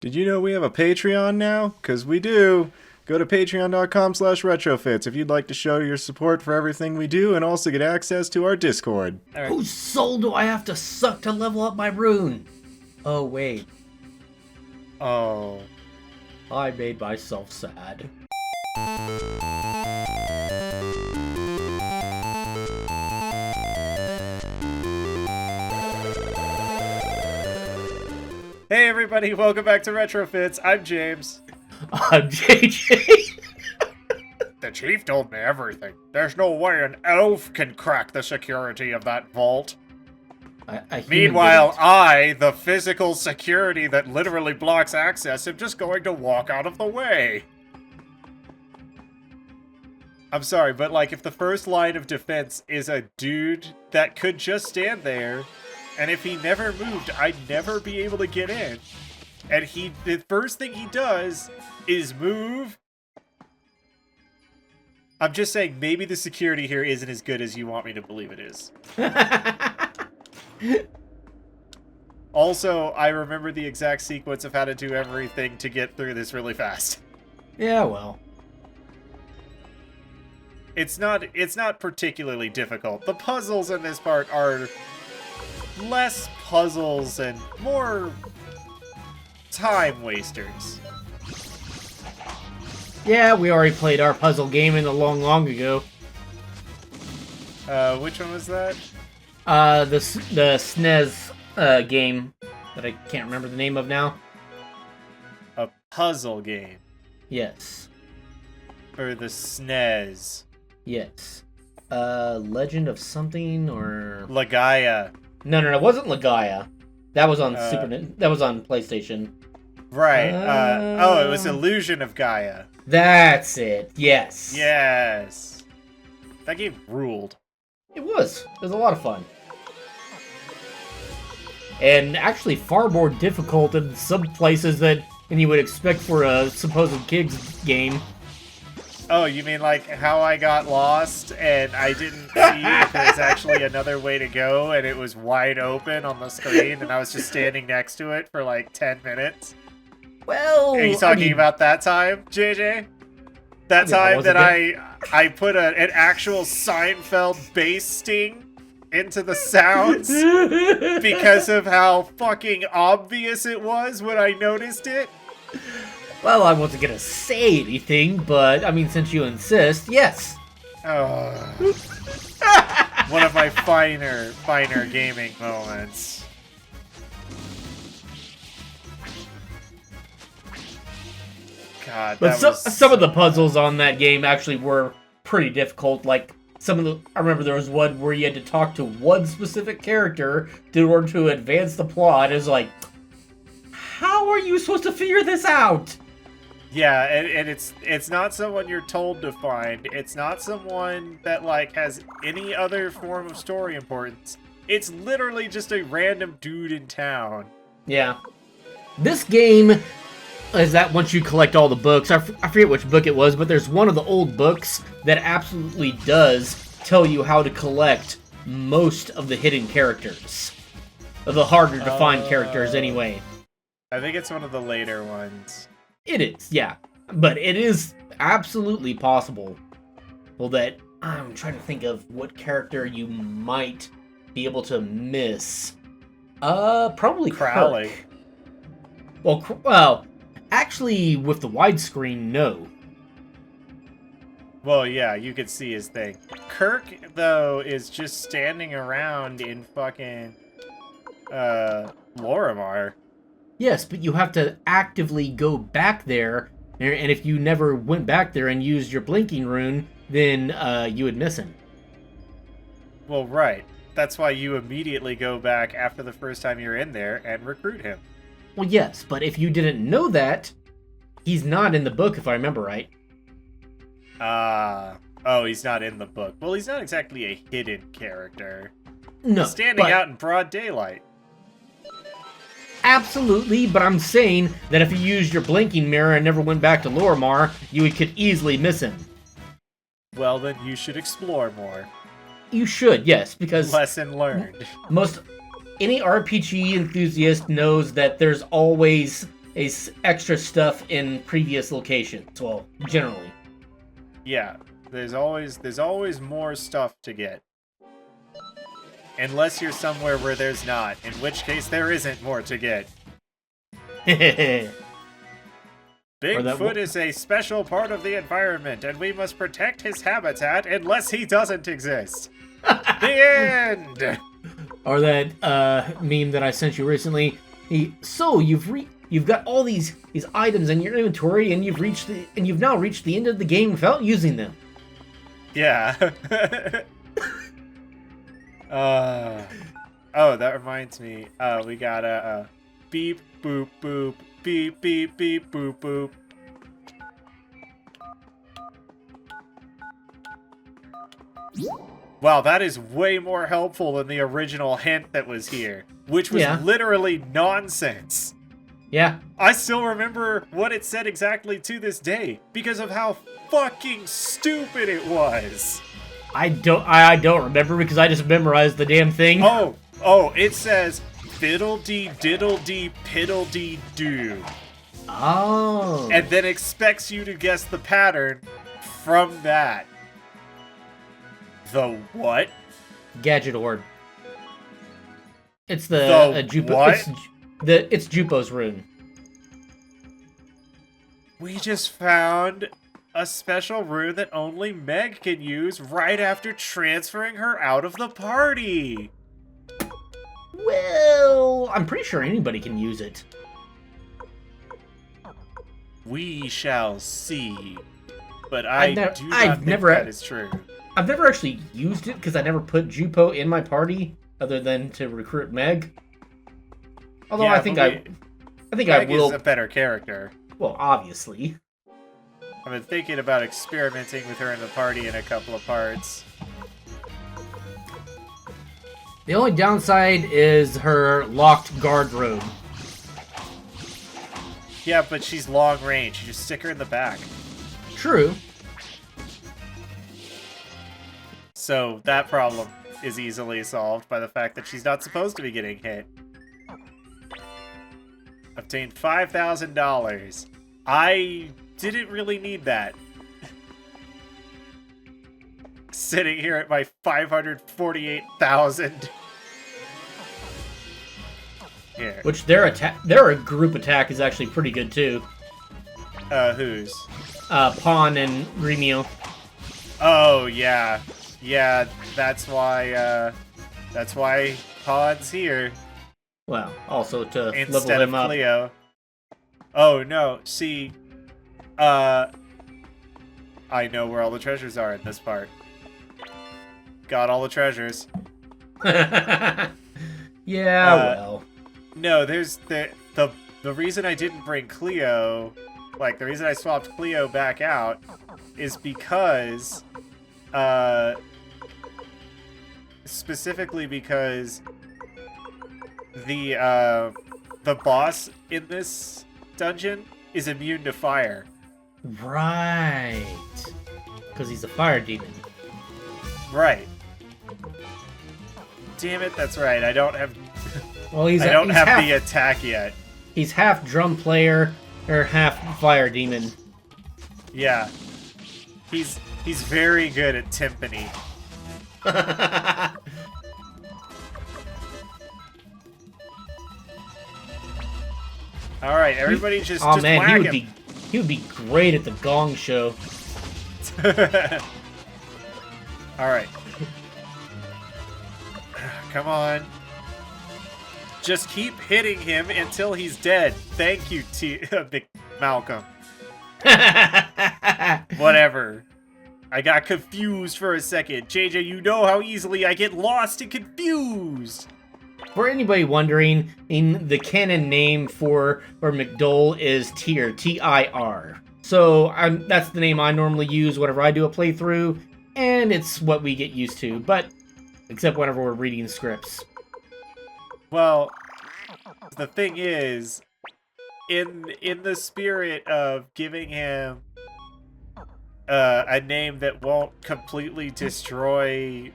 Did you know we have a Patreon now? Because we do. Go to patreon.com/retrofits if you'd like to show your support for everything we do and also get access to our Discord. Whose soul do I have to suck to level up my rune? Oh, wait. Oh. I made myself sad. Hey everybody, welcome back to RetroFits. I'm James. I'm JJ. The chief told me everything. There's no way an elf can crack the security of that vault. Meanwhile, I, the physical security that literally blocks access, am just going to walk out of the way. I'm sorry, but like, if the first line of defense is a dude that could just stand there, and if he never moved, I'd never be able to get in, and the first thing he does is move. I'm just saying, maybe the security here isn't as good as you want me to believe it is. Also, I remember the exact sequence of how to do everything to get through this really fast. Yeah, well. It's not particularly difficult. The puzzles in this part are less puzzles and more time wasters. Yeah, we already played our puzzle game in long ago. Which one was that? The SNES game that I can't remember the name of now. A puzzle game. Yes. For the SNES. Yes. Legend of something or Legaia. No, it wasn't Legaia. That was on that was on PlayStation. Right. Oh, it was Illusion of Gaia. That's it. Yes. Yes. That game ruled. It was. It was a lot of fun. And actually far more difficult in some places than you would expect for a supposed kids game. Oh, you mean like how I got lost and I didn't see if there's actually another way to go and it was wide open on the screen and I was just standing next to it for like 10 minutes? Well, are you talking about that time, JJ? That time that I put an actual Seinfeld bass sting into the sounds because of how fucking obvious it was when I noticed it? Well, I wasn't gonna say anything, but, I mean, since you insist, yes. One of my finer gaming moments. God, but some of the puzzles on that game actually were pretty difficult. Like, I remember there was one where you had to talk to one specific character in order to advance the plot. It's like, how are you supposed to figure this out? Yeah, and it's not someone you're told to find. It's not someone that, like, has any other form of story importance. It's literally just a random dude in town. Yeah. This game is that once you collect all the books, I forget which book it was, but there's one of the old books that absolutely does tell you how to collect most of the hidden characters. The harder to find characters, anyway. I think it's one of the later ones. It is, yeah. But it is absolutely possible. Well, that I'm trying to think of what character you might be able to miss. Probably Crowley. Kirk. Well, actually, with the widescreen, no. Well, yeah, you could see his thing. Kirk, though, is just standing around in fucking Lorimar. Yes, but you have to actively go back there, and if you never went back there and used your blinking rune, then you would miss him. Well, right. That's why you immediately go back after the first time you're in there and recruit him. Well, yes, but if you didn't know that, he's not in the book, if I remember right. Oh, he's not in the book. Well, he's not exactly a hidden character. No, he's standing out in broad daylight. Absolutely, but I'm saying that if you used your blinking mirror and never went back to Lorimar, you could easily miss him. Well, then you should explore more. You should, yes, because lesson learned. Any RPG enthusiast knows that there's always extra stuff in previous locations. Well, generally. Yeah, there's always more stuff to get. Unless you're somewhere where there's not, in which case there isn't more to get. Bigfoot is a special part of the environment, and we must protect his habitat unless he doesn't exist. The end! Or that meme that I sent you recently. You've got all these items in your inventory, and you've now reached the end of the game without using them. Yeah. Oh, that reminds me. We got a beep boop boop beep beep beep boop boop. Wow, that is way more helpful than the original hint that was here, which was literally nonsense. Yeah. I still remember what it said exactly to this day because of how fucking stupid it was. I don't remember because I just memorized the damn thing. Oh, it says fiddle-dee diddle-dee piddle-dee doo. Oh. And then expects you to guess the pattern from that. The what? Gadget orb. It's the Jupo. What? It's Jupo's rune. We just found a special rune that only Meg can use right after transferring her out of the party. Well, I'm pretty sure anybody can use it. We shall see. But I do not think that is true. I've never actually used it because I never put Jupo in my party other than to recruit Meg. Although I think I will. Meg is a better character. Well, obviously. I've been thinking about experimenting with her in the party in a couple of parts. The only downside is her locked guard robe. Yeah, but she's long range. You just stick her in the back. True. So that problem is easily solved by the fact that she's not supposed to be getting hit. Obtained $5,000. I didn't really need that. Sitting here at my 548,000. Here. Which their group attack is actually pretty good too. Whose? Pawn and Gremio. Oh yeah. Yeah, that's why Pawn's here. Well, also to instead level him of up. Cleo. Oh no, see, I know where all the treasures are in this part. Got all the treasures. Yeah, well. No, there's the reason I didn't bring Cleo, like the reason I swapped Cleo back out, is because, specifically because the boss in this dungeon is immune to fire. Right. Because he's a fire demon. Right. Damn it, that's right. I don't have Well, I don't have the attack yet. He's half drum player or half fire demon. Yeah. He's very good at timpani. Alright, everybody just man, whack him. He would be great at the gong show. Alright. Come on. Just keep hitting him until he's dead. Thank you, Malcolm. Whatever. I got confused for a second. JJ, you know how easily I get lost and confused. For anybody wondering, the canon name for McDole is Tyr, T-I-R. So that's the name I normally use whenever I do a playthrough, and it's what we get used to, but except whenever we're reading scripts. Well, the thing is, in the spirit of giving him a name that won't completely destroy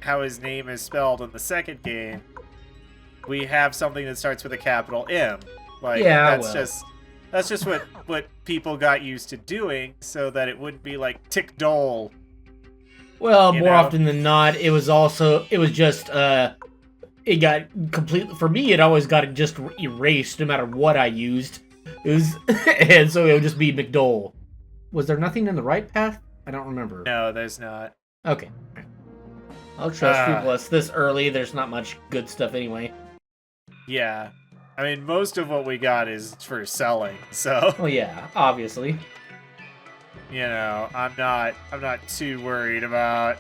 how his name is spelled in the second game, we have something that starts with a capital M. Like, yeah, that's well. just That's just what people got used to doing, so that it wouldn't be like tick dole. Well, You more know? often than not, it was just, it got completely, for me, it always got just erased no matter what I used. It was, and so it would just be McDole. Was there nothing in the right path? I don't remember. No, there's not. Okay. I'll trust people. It's this early, there's not much good stuff anyway. Yeah. I mean, most of what we got is for selling, so... Well, yeah, obviously. You know, I'm not too worried about...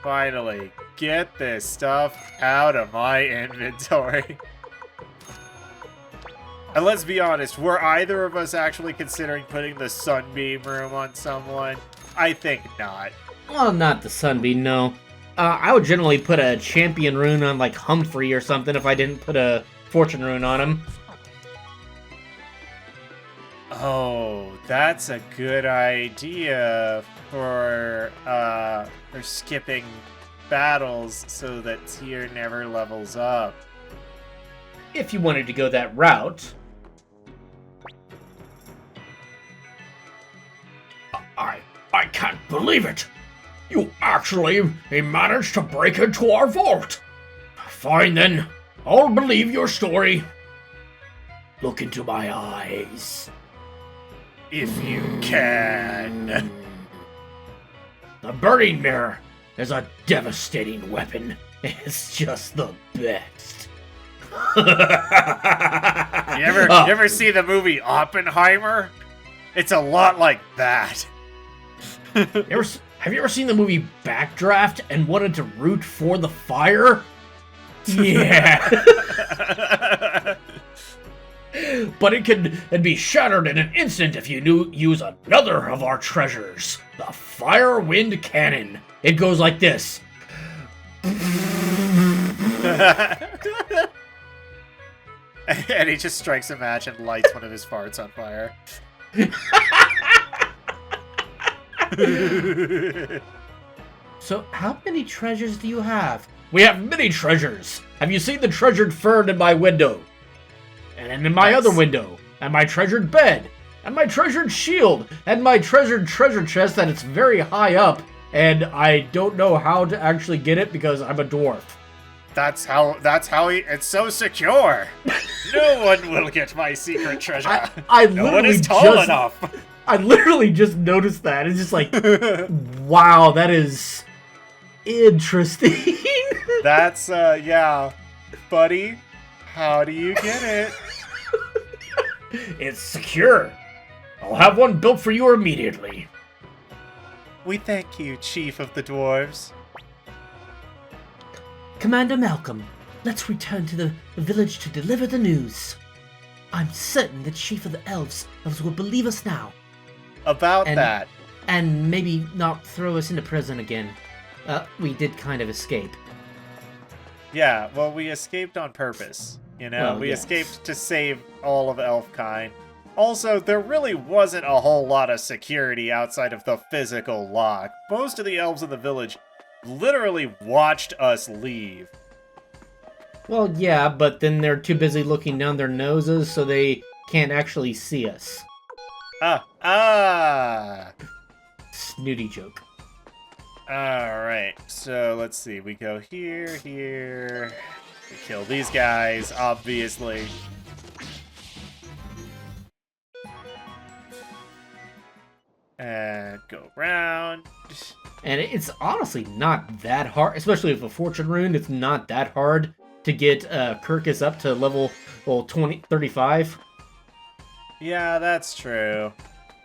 finally. Get this stuff out of my inventory. And let's be honest, were either of us actually considering putting the Sunbeam room on someone? I think not. Well, not the Sunbeam, no. I would generally put a champion rune on, like, Humphrey or something if I didn't put a fortune rune on him. Oh, that's a good idea for skipping battles so that Tyr never levels up. If you wanted to go that route. I can't believe it! You actually managed to break into our vault! Fine then, I'll believe your story. Look into my eyes. If you can. The burning mirror is a devastating weapon. It's just the best. You ever see the movie Oppenheimer? It's a lot like that. Have you ever seen the movie Backdraft and wanted to root for the fire? Yeah. But it'd be shattered in an instant if you use another of our treasures, the Fire Wind Cannon. It goes like this. And he just strikes a match and lights one of his farts on fire. So, how many treasures do you have? We have many treasures. Have you seen the treasured fern in my window? And in my other window? And my treasured bed? And my treasured shield? And my treasured treasure chest that it's very high up, and I don't know how to actually get it because I'm a dwarf. That's how it's so secure. No one will get my secret treasure. I no one is tall enough. I literally just noticed that. It's just like, wow, that is interesting. That's, yeah. Buddy, how do you get it? It's secure. I'll have one built for you immediately. We thank you, Chief of the Dwarves. Commander Malcolm, let's return to the village to deliver the news. I'm certain the Chief of the Elves will believe us now. About that. And maybe not throw us into prison again. We did kind of escape. Yeah, well, we escaped on purpose. You know, we escaped to save all of Elfkind. Also, there really wasn't a whole lot of security outside of the physical lock. Most of the elves in the village literally watched us leave. Well, yeah, but then they're too busy looking down their noses so they can't actually see us. Snooty joke. Alright, so let's see. We go here. We kill these guys, obviously. And go around. And it's honestly not that hard, especially with a fortune rune, it's not that hard to get Kirkus up to level 35. Yeah, that's true.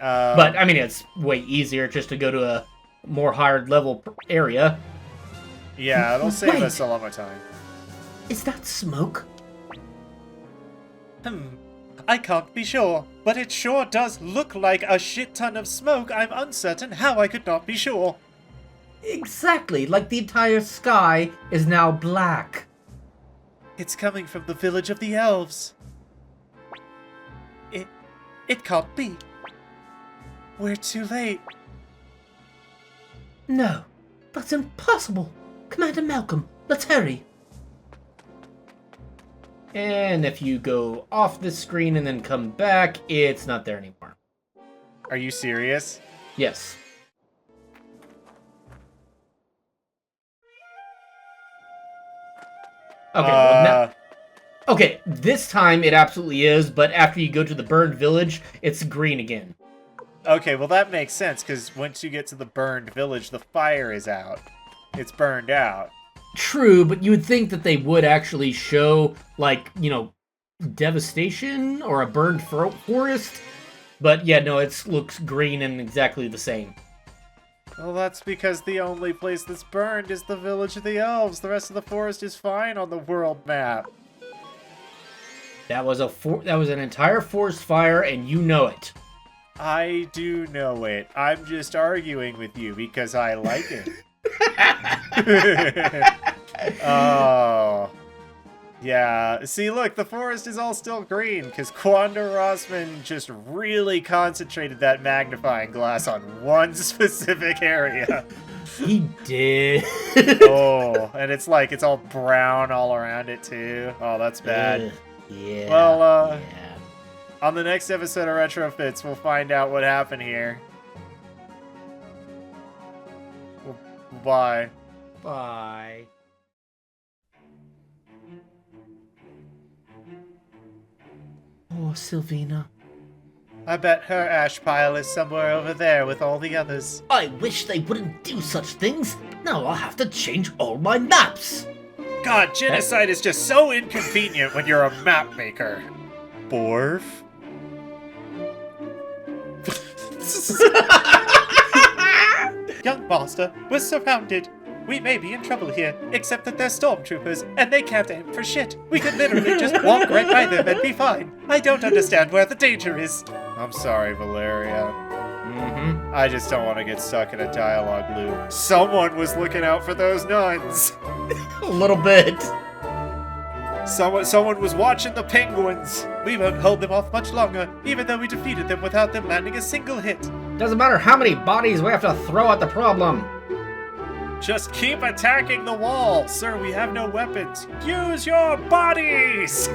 But, I mean, it's way easier just to go to a more higher level area. Yeah, it'll save us a lot more time. Is that smoke? I can't be sure, but it sure does look like a shit ton of smoke. I'm uncertain how I could not be sure. Exactly, like the entire sky is now black. It's coming from the village of the elves. It can't be. We're too late. No, that's impossible. Commander Malcolm, let's hurry. And if you go off this screen and then come back, it's not there anymore. Are you serious? Yes. Okay, okay, this time it absolutely is, but after you go to the burned village, it's green again. Okay, well that makes sense, because once you get to the burned village, the fire is out. It's burned out. True, but you would think that they would actually show, like, you know, devastation or a burned forest. But yeah, no, it looks green and exactly the same. Well, that's because the only place that's burned is the village of the elves. The rest of the forest is fine on the world map. That was an entire forest fire, and you know it. I do know it. I'm just arguing with you because I like it. Oh. Yeah. See, look, the forest is all still green because Quanda Rossman just really concentrated that magnifying glass on one specific area. He did. Oh, and it's like it's all brown all around it too. Oh, that's bad. Yeah. Well, yeah. On the next episode of RetroFits, we'll find out what happened here. Well, bye. Bye. Oh, Sylvina. I bet her ash pile is somewhere over there with all the others. I wish they wouldn't do such things. Now I'll have to change all my maps. God, genocide is just so inconvenient when you're a map maker. Dwarf? Young master, we're surrounded. We may be in trouble here, except that they're stormtroopers, and they can't aim for shit. We could literally just walk right by them and be fine. I don't understand where the danger is. I'm sorry, Valeria. I just don't want to get stuck in a dialogue loop. Someone was looking out for those nuns. A little bit. Someone was watching the penguins. We won't hold them off much longer, even though we defeated them without them landing a single hit. Doesn't matter how many bodies we have to throw at the problem. Just keep attacking the wall. Sir, we have no weapons. Use your bodies!